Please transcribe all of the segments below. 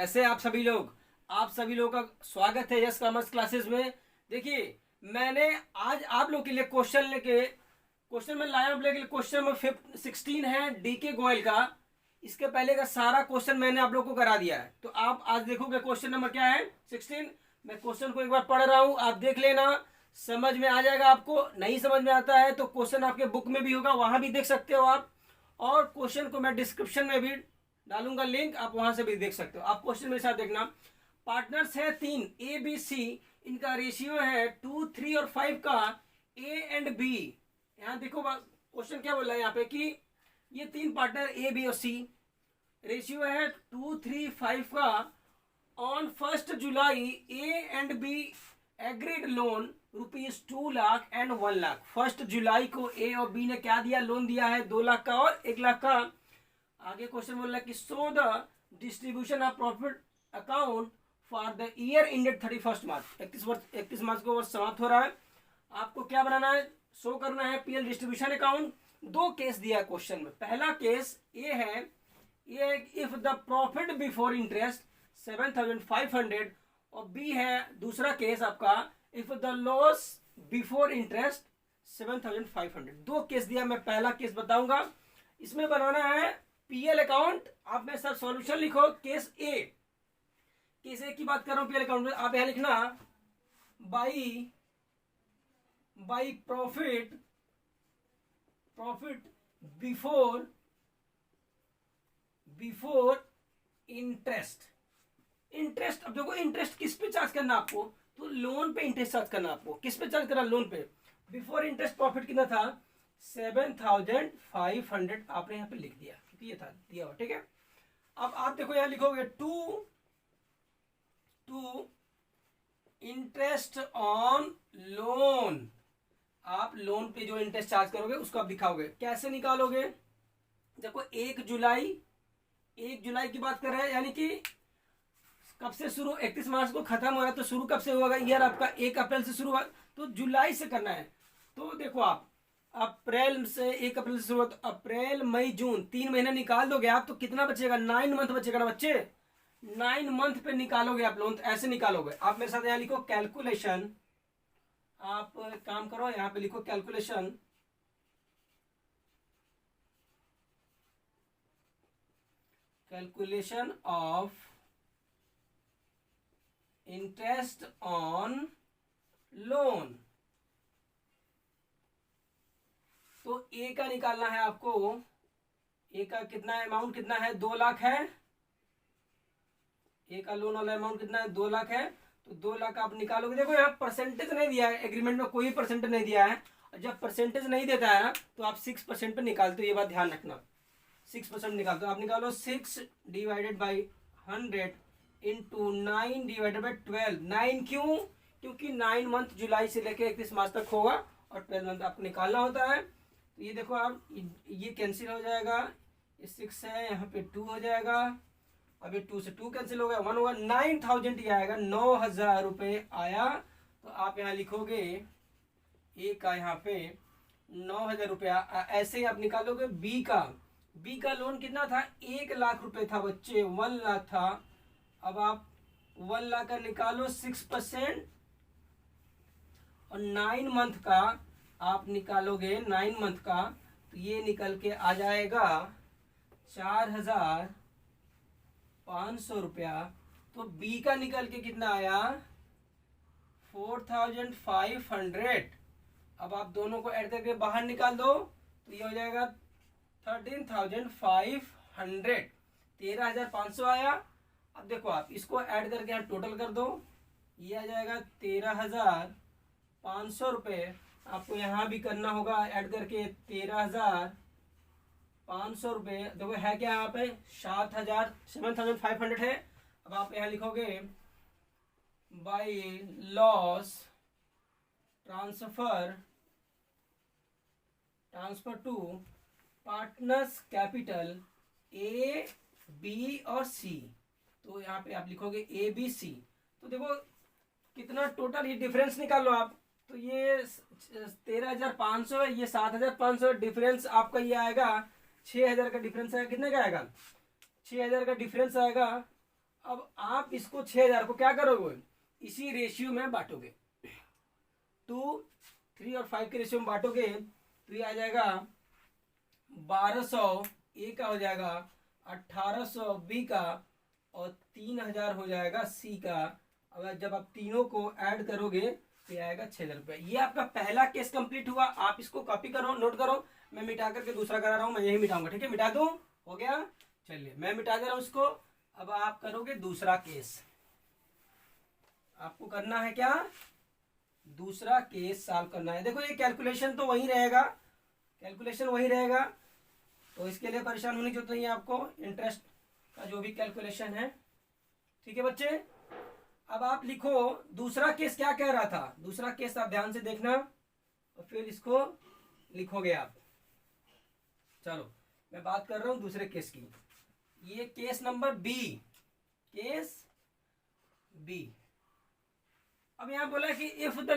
कैसे आप सभी लोग। आप सभी लोगों का स्वागत है यस कॉमर्स क्लासेस में। देखिए, मैंने आज आप लोग के लिए क्वेश्चन में लाया आप लोग के लिए क्वेश्चन नंबर 16 है डी के गोयल का। इसके पहले का सारा क्वेश्चन मैंने आप लोग को करा दिया है, तो आप आज देखोगे क्वेश्चन नंबर क्या है 16। मैं क्वेश्चन को एक बार पढ़ रहा हूँ, आप देख लेना, समझ में आ जाएगा। आपको नहीं समझ में आता है तो क्वेश्चन आपके बुक में भी होगा, वहां भी देख सकते हो आप। और क्वेश्चन को मैं डिस्क्रिप्शन में भी डालूंगा लिंक, आप वहां से भी देख सकते हो। आप क्वेश्चन मेरे साथ देखना। पार्टनर्स है 3 ए बी सी, इनका रेशियो है 2, 3 और 5 का ए एंड बी। यहाँ देखो क्वेश्चन क्या बोल रहा है यहाँ पे कि ये 3 पार्टनर ए बी और सी, रेशियो है 2, 3, 5 का। On 1 July A and B agreed loan ₹2 lakh and 1 lakh. 1 जुलाई को ए और बी ने क्या दिया, लोन दिया है 2 लाख का और 1 लाख का। आगे क्वेश्चन बोल रहा है कि so the distribution of profit account for the year ended 31 मार्च। 31 मार्च को वर्ष समाप्त हो रहा है। आपको क्या बनाना है, शो करना है पीएल डिस्ट्रीब्यूशन अकाउंट। 2 केस दिया है क्वेश्चन में। पहला केस ये है if the profit before interest 7,500 और बी है दूसरा केस आपका if the loss before interest 7,500। 2 case दिया, मैं पहला केस बताऊंगा। इसमें बनाना है पीएल अकाउंट। आप में सर सॉल्यूशन लिखो केस ए की बात कर रहा हूं। पीएल अकाउंट में आप यहां लिखना बाई प्रॉफिट बिफोर इंटरेस्ट। अब देखो इंटरेस्ट किस पे चार्ज करना आपको, तो लोन पे इंटरेस्ट चार्ज करना आपको। किस पे चार्ज करना, लोन पे। बिफोर इंटरेस्ट प्रॉफिट कितना था 7,500, आपने यहाँ पे लिख दिया क्योंकि ये था दिया हुआ, ठीक है। अब आप देखो यहाँ लिखोगे टू इंटरेस्ट ऑन लोन। आप लोन पे जो इंटरेस्ट चार्ज करोगे उसको आप दिखाओगे। कैसे निकालोगे, देखो 1 जुलाई की बात कर रहे हैं, यानी कि कब से शुरू, 31 मार्च को खत्म हो रहा है तो शुरू कब से होगा, ईयर आपका 1 अप्रैल से शुरू हुआ, तो जुलाई से करना है। तो देखो आप अप्रैल से 1 अप्रैल से शुरू, तो अप्रैल मई जून 3 महीने निकाल दोगे आप तो कितना बचेगा, 9 मंथ बचेगा ना बच्चे। 9 मंथ पे निकालोगे आप लोन, तो ऐसे निकालोगे। आप मेरे साथ यहाँ लिखो कैलकुलेशन। आप काम करो, यहाँ पे लिखो calculation of interest on loan. तो ए का निकालना है आपको। ए का कितना अमाउंट कितना है, 2 लाख है। ए का लोन वाला अमाउंट कितना है, 2 लाख है। तो 2 लाख आप निकालोगे। देखो यहाँ परसेंटेज नहीं दिया है, एग्रीमेंट में कोई परसेंटेज नहीं दिया है। और जब परसेंटेज नहीं देता है ना तो आप 6% पे निकालते हो, ये बात ध्यान रखना। 6% निकालते हो आप। निकालो 6 divided by 100 into 9 divided by 12। 9 क्यों, क्योंकि 9 मंथ जुलाई से लेकर 31 मार्च तक होगा और 12 मंथ आपको निकालना होता है। तो ये देखो आप, ये कैंसिल हो जाएगा, ये 6 है, यहाँ पे 2 हो जाएगा। अब ये 2 से 2 कैंसिल हो गया, 1 होगा। 9,000 ये आएगा, 9,000 रुपये आया। तो आप यहाँ लिखोगे ए का यहाँ पे 9,000 रुपया। ऐसे ही आप निकालोगे बी का लोन कितना था, 1 लाख रुपए था बच्चे, 1 लाख था। अब आप 1 लाख का निकालो 6% और 9 मंथ का आप निकालोगे, 9 मंथ का, तो ये निकल के आ जाएगा 4,500 रुपया। तो बी का निकल के कितना आया 4,500। अब आप दोनों को ऐड करके बाहर निकाल दो तो ये हो जाएगा 13,500, 13,500 आया। अब देखो आप इसको ऐड करके यहाँ टोटल कर दो, ये आ जाएगा 13,500 रुपये। आपको यहाँ भी करना होगा ऐड करके 13,500 रुपये। देखो है क्या यहाँ पे 7,500 है। अब आप यहाँ लिखोगे by loss transfer to partners capital A B और सी। तो यहाँ पे आप लिखोगे ए बी सी। तो देखो कितना टोटल ये डिफरेंस निकाल लो आप। तो ये 13,500 है, ये 7,500 डिफरेंस आपका ये आएगा 6,000 का डिफरेंस आएगा। कितने का आएगा 6,000 का डिफरेंस आएगा। अब आप इसको 6000 को क्या करोगे, इसी रेशियो में बांटोगे, 2, 3 और 5 के रेशियो में बांटोगे तो ये आ जाएगा 1200 ए का हो जाएगा, 1800 बी का, और 3000 हो जाएगा सी का। अब जब आप तीनों को ऐड करोगे तो ये आएगा 6000 रुपये। ये आपका पहला केस कंप्लीट हुआ। आप इसको कॉपी करो, नोट करो, मैं मिटा करके दूसरा करा रहा हूँ, मैं यही मिटाऊंगा, ठीक है, मिटा दूं, हो गया। चलिए मैं मिटा दे रहा हूँ इसको। अब आप करोगे दूसरा केस, आपको करना है क्या, दूसरा केस सॉल्व करना है। देखो ये कैलकुलेशन तो वही रहेगा, कैलकुलेशन वही रहेगा, तो इसके लिए परेशान होने की जरूरत नहीं है आपको, इंटरेस्ट का जो भी कैलकुलेशन है, ठीक है बच्चे। अब आप लिखो दूसरा केस क्या कह रहा था, दूसरा केस आप ध्यान से देखना और फिर इसको लिखोगे आप। चलो मैं बात कर रहा हूं दूसरे केस की, ये case number B, case B. अब यहां बोला कि if the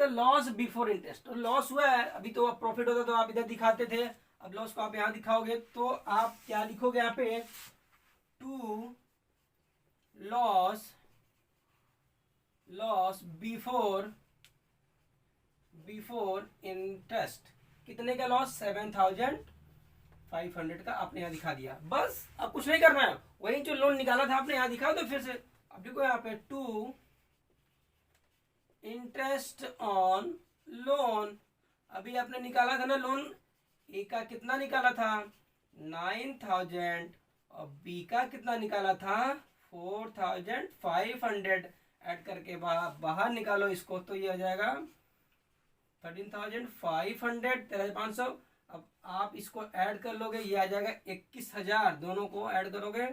loss before interest, तो लॉस हुआ है, अभी तो प्रॉफिट होता तो आप इधर दिखाते थे, अब लॉस को आप यहां दिखाओगे तो आप क्या लिखोगे यहाँ पे, टू लॉस बिफोर इंटरेस्ट, कितने का लॉस, 7500 का आपने यहाँ दिखा दिया। बस अब कुछ नहीं करना है, वही जो लोन निकाला था आपने यहाँ दिखा दो फिर से। अब देखो यहाँ पे टू इंटरेस्ट ऑन लोन, अभी आपने निकाला था ना लोन, ए का कितना निकाला था 9000 और बी का कितना निकाला था 4500, ऐड करके बाहर निकालो इसको तो ये आ जाएगा 13500, 13500। अब आप इसको ऐड कर लोगे, ये आ जाएगा 21000, दोनों को ऐड करोगे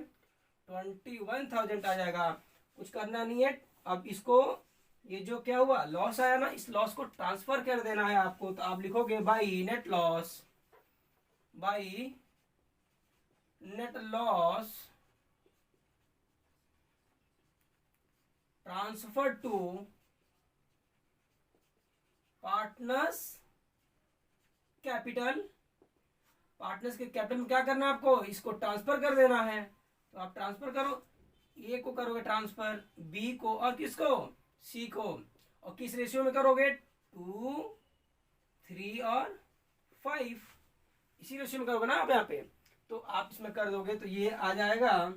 21000 आ जाएगा। कुछ करना नहीं है, अब इसको ये जो क्या हुआ लॉस आया ना, इस लॉस को ट्रांसफर कर देना है आपको, तो आप लिखोगे by net loss transfer to partners capital. Partners के कैपिटल में क्या करना है आपको, इसको ट्रांसफर कर देना है, तो आप ट्रांसफर करो, ए को करोगे ट्रांसफर, बी को और किसको, सी को, और किस रेशियो में करोगे 2, 3 और 5, इसी रेशियो में करोगे ना आप यहाँ पे, तो आप इसमें कर दोगे तो ये आ जाएगा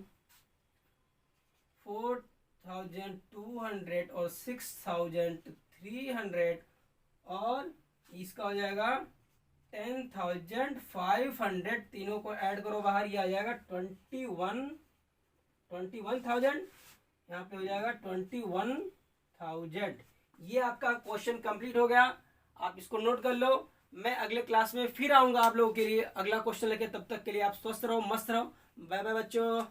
4200 और 6300, और इसका हो जाएगा 10500, तीनों को ऐड करो बाहर, ये आ जाएगा 21000, यहाँ पे हो जाएगा 21000। ये आपका क्वेश्चन कंप्लीट हो गया, आप इसको नोट कर लो। मैं अगले क्लास में फिर आऊंगा आप लोगों के लिए अगला क्वेश्चन लेके, तब तक के लिए आप स्वस्थ रहो, मस्त रहो, बाय बाय बच्चों।